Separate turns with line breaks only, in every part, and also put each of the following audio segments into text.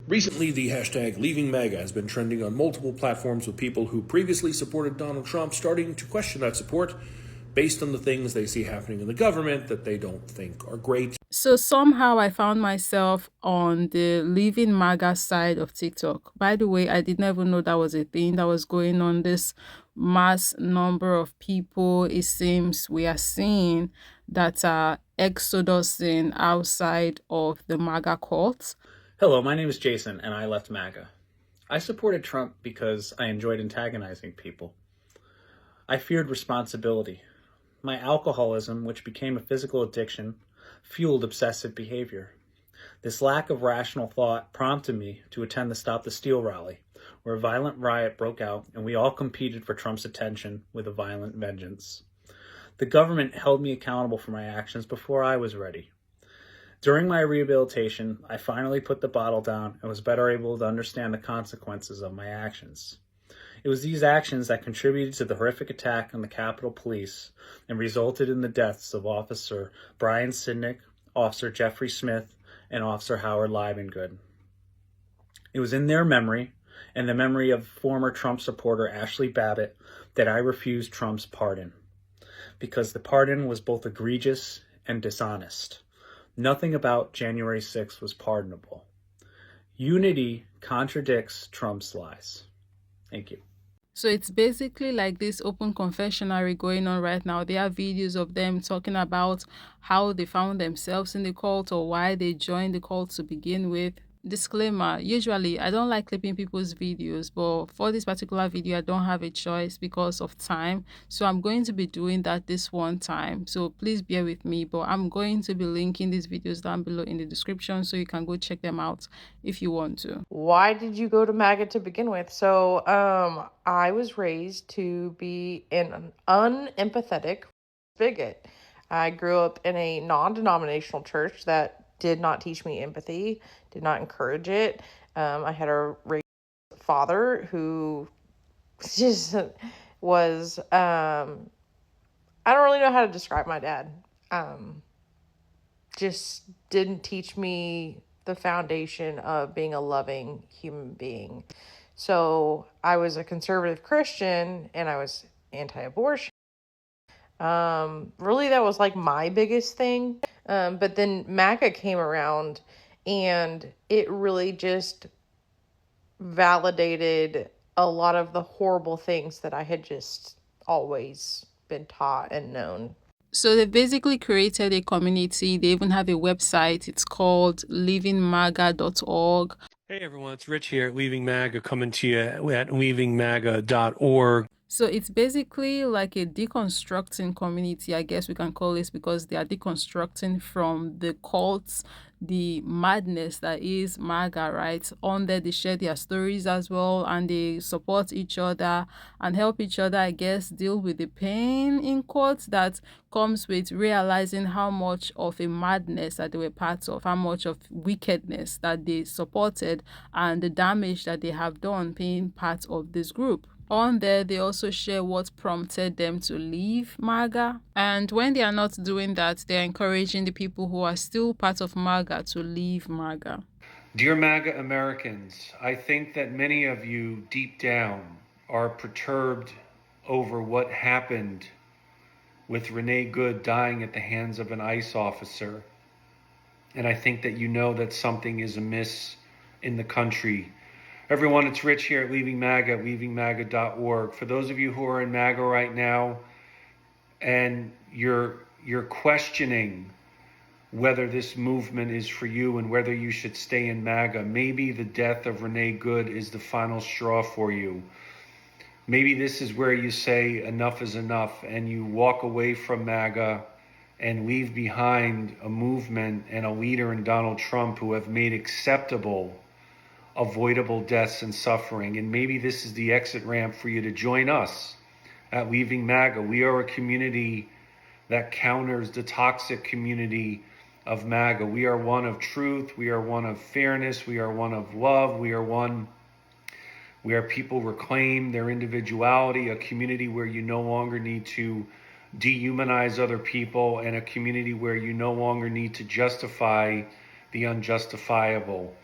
Recently, the hashtag #LeavingMAGA has been trending on multiple platforms, with people who previously supported Donald Trump starting to question that support based on the things they see happening in the government that they don't think are great.
So somehow I found myself on the Leaving MAGA side of TikTok. By the way, I didn't even know that was a thing that was going on. This mass number of people, it seems we are seeing that are exodusing outside of the MAGA cult.
Hello, my name is Jason, and I left MAGA. I supported Trump because I enjoyed antagonizing people. I feared responsibility. My alcoholism, which became a physical addiction, fueled obsessive behavior. This lack of rational thought prompted me to attend the Stop the Steal rally, where a violent riot broke out and we all competed for Trump's attention with a violent vengeance. The government held me accountable for my actions before I was ready. During my rehabilitation, I finally put the bottle down and was better able to understand the consequences of my actions. It was these actions that contributed to the horrific attack on the Capitol Police and resulted in the deaths of Officer Brian Sidnick, Officer Jeffrey Smith, and Officer Howard Liebengood. It was in their memory and the memory of former Trump supporter Ashley Babbitt that I refused Trump's pardon, because the pardon was both egregious and dishonest. Nothing about January 6th was pardonable. Unity contradicts Trump's lies. Thank you.
So it's basically like this open confessionary going on right now. There are videos of them talking about how they found themselves in the cult or why they joined the cult to begin with. Disclaimer, usually I don't like clipping people's videos, but for this particular video I don't have a choice because of time, so I'm going to be doing that this one time, so please bear with me. But I'm going to be linking these videos down below in the description, so you can go check them out if you want to.
Why did you go to MAGA to begin with? So I was raised to be an unempathetic bigot. I grew up in a non-denominational church that did not teach me empathy, did not encourage it. I had a father who just was, I don't really know how to describe my dad. Just didn't teach me the foundation of being a loving human being. So I was a conservative Christian and I was anti-abortion. Really, that was like my biggest thing. But then MAGA came around and it really just validated a lot of the horrible things that I had just always been taught and known.
So they basically created a community. They even have a website. It's called leavingmaga.org.
Hey everyone, it's Rich here at Leaving MAGA, coming to you at leavingmaga.org.
So it's basically like a deconstructing community, I guess we can call this, because they are deconstructing from the cults, the madness that is MAGA, right? On there, they share their stories as well, and they support each other and help each other, I guess, deal with the pain, in quotes, that comes with realizing how much of a madness that they were part of, how much of wickedness that they supported, and the damage that they have done being part of this group. On there, they also share what prompted them to leave MAGA. And when they are not doing that, they're encouraging the people who are still part of MAGA to leave MAGA.
Dear MAGA Americans, I think that many of you deep down are perturbed over what happened with Renee Good dying at the hands of an ICE officer. And I think that you know that something is amiss in the country. Everyone, it's Rich here at Leaving MAGA, leavingmaga.org. For those of you who are in MAGA right now and you're questioning whether this movement is for you and whether you should stay in MAGA, maybe the death of Renee Good is the final straw for you. Maybe this is where you say enough is enough and you walk away from MAGA and leave behind a movement and a leader in Donald Trump who have made acceptable avoidable deaths and suffering. And maybe this is the exit ramp for you to join us at Leaving MAGA. We are a community that counters the toxic community of MAGA. We are one of truth. We are one of fairness. We are one of love. We are one where people reclaim their individuality, a community where you no longer need to dehumanize other people, and a community where you no longer need to justify the unjustifiable.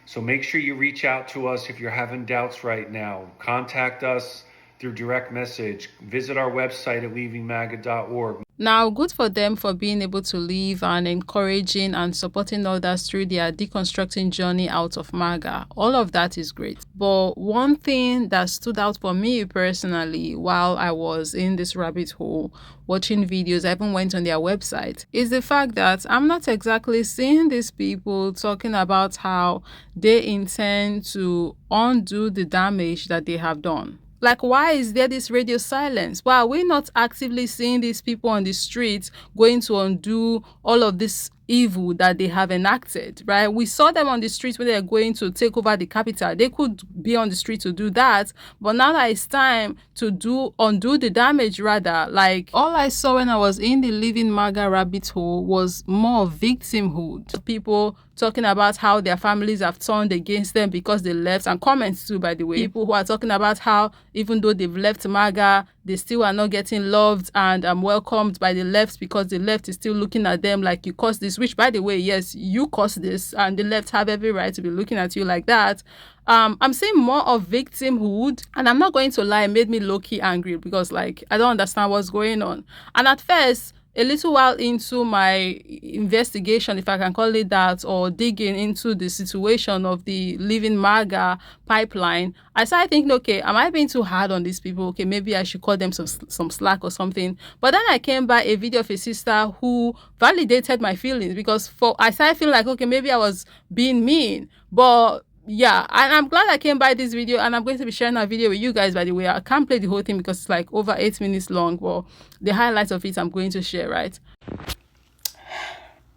So make sure you reach out to us if you're having doubts right now. Contact us through direct message. Visit our website at leavingmaga.org.
Now, good for them for being able to live and encouraging and supporting others through their deconstructing journey out of MAGA. All of that is great. But one thing that stood out for me personally while I was in this rabbit hole watching videos, I even went on their website, is the fact that I'm not exactly seeing these people talking about how they intend to undo the damage that they have done. Like, why is there this radio silence? Why are we not actively seeing these people on the streets going to undo all of this evil that they have enacted, right? We saw them on the streets when they're going to take over the capital. They could be on the street to do that, but now that it's time to undo the damage, rather, like, all I saw when I was in the Living MAGA rabbit hole was more victimhood. People talking about how their families have turned against them because they left, and comments too, by the way. People who are talking about how even though they've left MAGA, they still are not getting loved and welcomed by the left because the left is still looking at them like you caused this, which, by the way, yes, you caused this, and the left have every right to be looking at you like that. I'm seeing more of victimhood, and I'm not going to lie, it made me low-key angry because, like, I don't understand what's going on. And at first, a little while into my investigation, if I can call it that, or digging into the situation of the Living MAGA pipeline, I started thinking, okay, am I being too hard on these people? Okay, maybe I should cut them some slack or something. But then I came by a video of a sister who validated my feelings, because I started feeling like, okay, maybe I was being mean. But yeah, and I'm glad I came by this video, and I'm going to be sharing that video with you guys, by the way. I can't play the whole thing because it's like over 8 minutes long, but the highlights of it I'm going to share, right?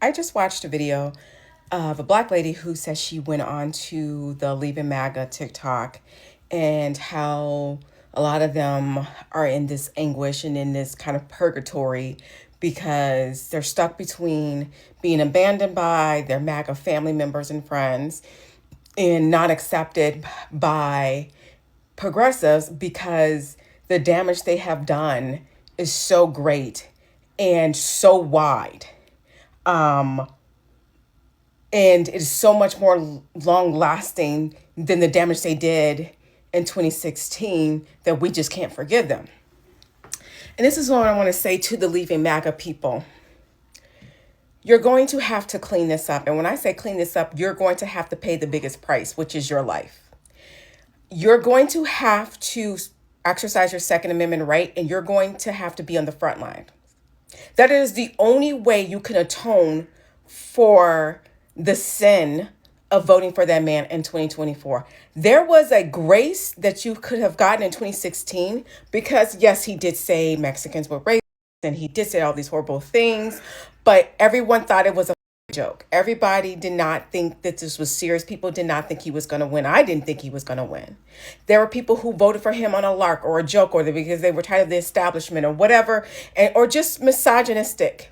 I just watched a video of a Black lady who says she went on to the Leaving MAGA TikTok, and how a lot of them are in this anguish and in this kind of purgatory because they're stuck between being abandoned by their MAGA family members and friends and not accepted by progressives because the damage they have done is so great and so wide. And it is so much more long lasting than the damage they did in 2016 that we just can't forgive them. And this is what I want to say to the Leaving MAGA people. You're going to have to clean this up. And when I say clean this up, you're going to have to pay the biggest price, which is your life. You're going to have to exercise your Second Amendment right, and you're going to have to be on the front line. That is the only way you can atone for the sin of voting for that man in 2024. There was a grace that you could have gotten in 2016 because, yes, he did say Mexicans were racist and he did say all these horrible things, but everyone thought it was a joke. Everybody did not think that this was serious. People did not think he was going to win. I didn't think he was going to win. There were people who voted for him on a lark or a joke, or because they were tired of the establishment or whatever, or just misogynistic.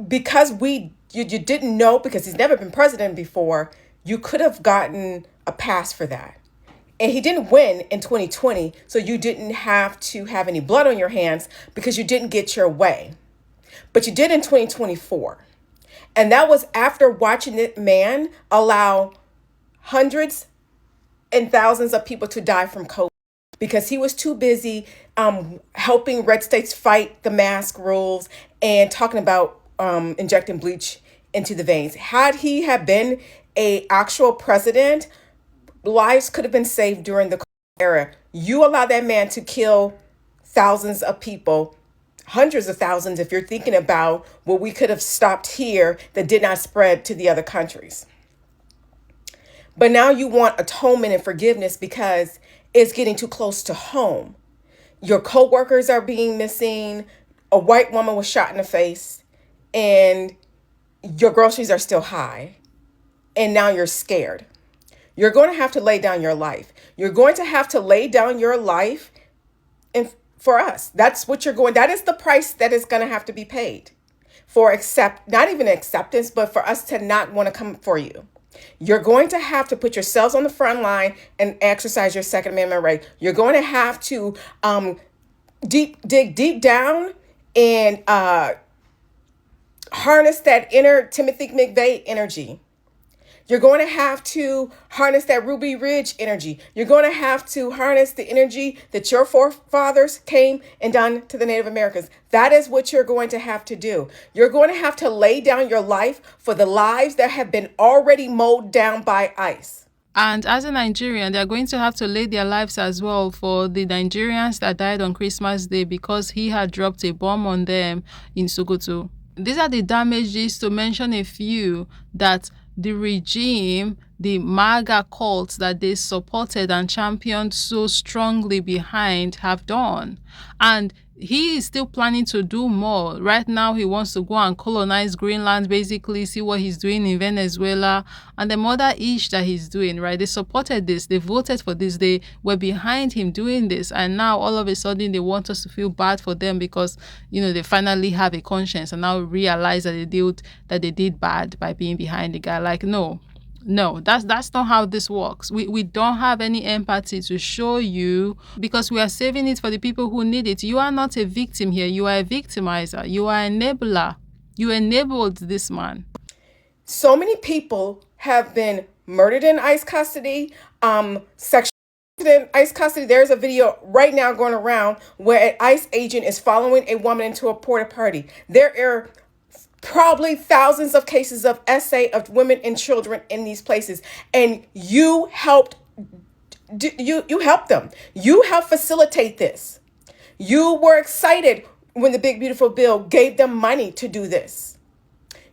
Because you didn't know, because he's never been president before, you could have gotten a pass for that. And he didn't win in 2020, so you didn't have to have any blood on your hands because you didn't get your way. But you did in 2024. And that was after watching that man allow hundreds and thousands of people to die from COVID because he was too busy helping red states fight the mask rules and talking about injecting bleach into the veins. Had he have been an actual president, lives could have been saved during the era. You allow that man to kill thousands of people, hundreds of thousands, if you're thinking about what we could have stopped here that did not spread to the other countries. But now you want atonement and forgiveness because it's getting too close to home. Your coworkers are being missing. A white woman was shot in the face, and your groceries are still high. And now you're scared. You're going to have to lay down your life. You're going to have to lay down your life for us. That's what that is the price that is going to have to be paid for not even acceptance, but for us to not want to come for you. You're going to have to put yourselves on the front line and exercise your Second Amendment right. You're going to have to dig deep down and harness that inner Timothy McVeigh energy You're going to have to harness that Ruby Ridge energy. You're going to have to harness the energy that your forefathers came and done to the Native Americans. That is what you're going to have to do. You're going to have to lay down your life for the lives that have been already mowed down by ICE.
And as a Nigerian, they're going to have to lay their lives as well for the Nigerians that died on Christmas Day because he had dropped a bomb on them in Sokoto. These are the damages, to mention a few, that the regime, the MAGA cults that they supported and championed so strongly behind have done. And he is still planning to do more. Right now, he wants to go and colonize Greenland, basically see what he's doing in Venezuela and the mother ish that he's doing, right? They supported this. They voted for this. They were behind him doing this. And now all of a sudden they want us to feel bad for them because, they finally have a conscience and now realize that they did bad by being behind the guy. Like, no, that's not how this works. We don't have any empathy to show you because we are saving it for the people who need it. You are not a victim here. You are a victimizer. You are an enabler. You enabled this man.
So many people have been murdered in ICE custody, sexually in ICE custody. There's a video right now going around where an ICE agent is following a woman into a porta potty. There are probably thousands of cases of SA of women and children in these places, and you helped them. You helped facilitate this. You were excited when the Big Beautiful Bill gave them money to do this.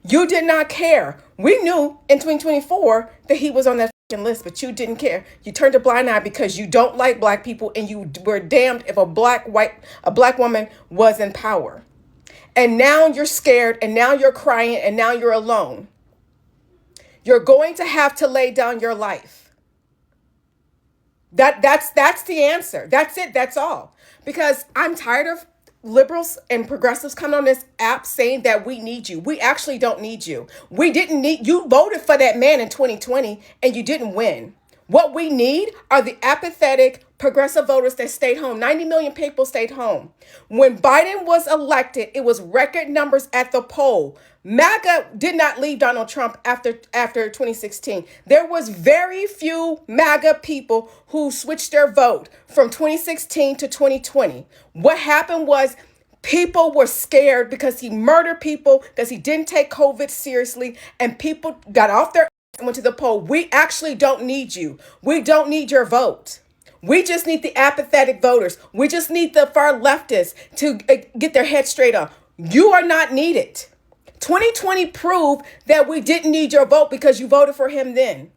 You did not care. We knew in 2024 that he was on that list, but you didn't care. You turned a blind eye because you don't like black people, and you were damned if a black woman was in power. And now you're scared, and now you're crying, and now you're alone. You're going to have to lay down your life. That's the answer. That's it. That's all. Because I'm tired of liberals and progressives coming on this app saying that we need you. We actually don't need you. We didn't need you. Voted for that man in 2020 and you didn't win. What we need are the apathetic progressive voters that stayed home. 90 million people stayed home. When Biden was elected, it was record numbers at the poll. MAGA did not leave Donald Trump after 2016. There was very few MAGA people who switched their vote from 2016 to 2020. What happened was people were scared because he murdered people, because he didn't take COVID seriously, and people got off their and went to the poll. We actually don't need you. We don't need your vote. We just need the apathetic voters. We just need the far leftists to get their heads straight on. You are not needed. 2020 proved that we didn't need your vote because you voted for him then.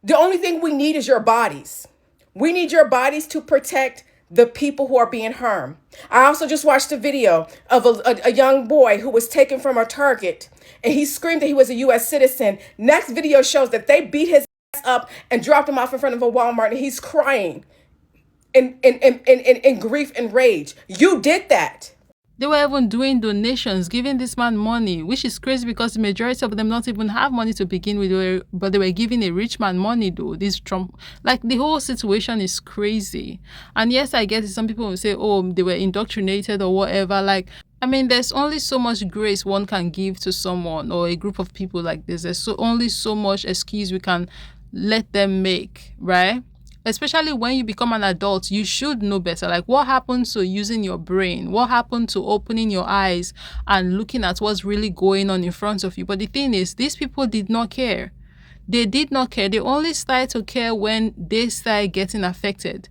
The only thing we need is your bodies. We need your bodies to protect the people who are being harmed. I also just watched a video of a young boy who was taken from a Target, and he screamed that he was a U.S. citizen. Next video shows that they beat his ass up and dropped him off in front of a Walmart, and he's crying in grief and rage. You did that.
They were even doing donations, giving this man money, which is crazy because the majority of them not even have money to begin with, but they were giving a rich man money though. This Trump, like the whole situation is crazy. And yes, I guess some people will say, oh, they were indoctrinated or whatever. Like, I mean, there's only so much grace one can give to someone or a group of people like this. There's only so much excuse we can let them make, right? Especially when you become an adult, you should know better. Like, what happened to using your brain? What happened to opening your eyes and looking at what's really going on in front of you? But the thing is, these people did not care. They did not care. They only started to care when they started getting affected.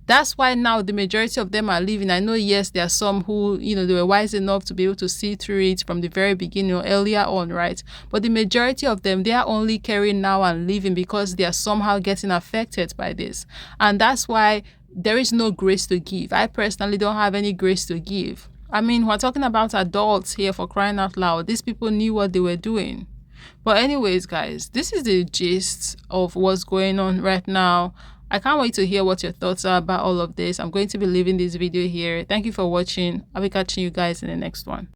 That's why now the majority of them are leaving. I know, yes, there are some who, they were wise enough to be able to see through it from the very beginning or earlier on, right? But the majority of them, they are only caring now and leaving because they are somehow getting affected by this. And that's why there is no grace to give. I personally don't have any grace to give. I mean, we're talking about adults here, for crying out loud. These people knew what they were doing. But anyways, guys, this is the gist of what's going on right now. I can't wait to hear what your thoughts are about all of this. I'm going to be leaving this video here. Thank you for watching. I'll be catching you guys in the next one.